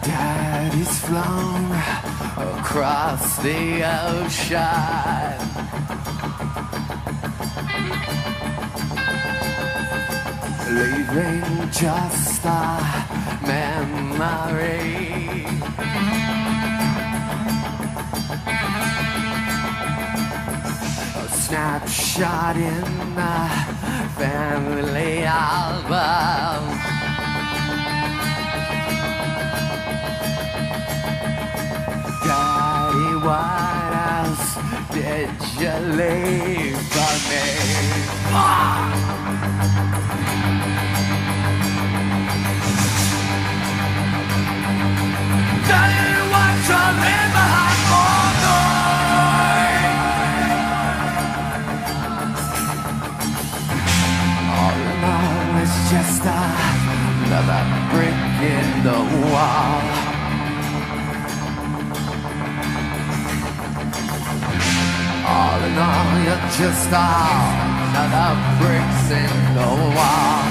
Daddy's flown across the ocean, leaving just a memory. A snapshot in the family album. Daddy, what else did you leave for me? Daddy, what you leave behind for me? All in all, it's just another brick in the wall. All in all, you're just another bricks in the wall.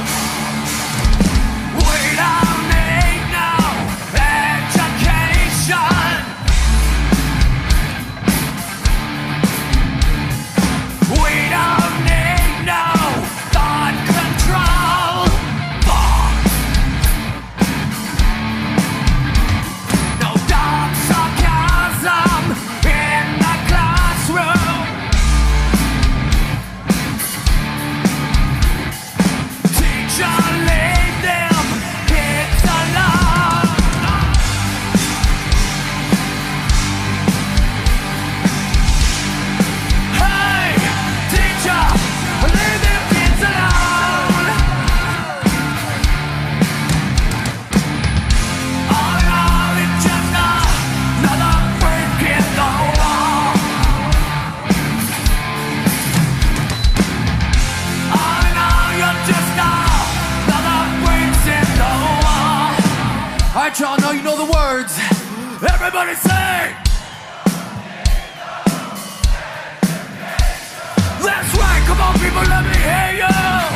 We don't need no education. We don't need no thought control. No dark sarcasm in the classroom. Leave them kids alone. Hey, teacher, leave them kids alone. All in all, it's just another brick in the wall. All in all, you're just alright, y'all know you know the words. Everybody sing! That's right, come on people, let me hear you!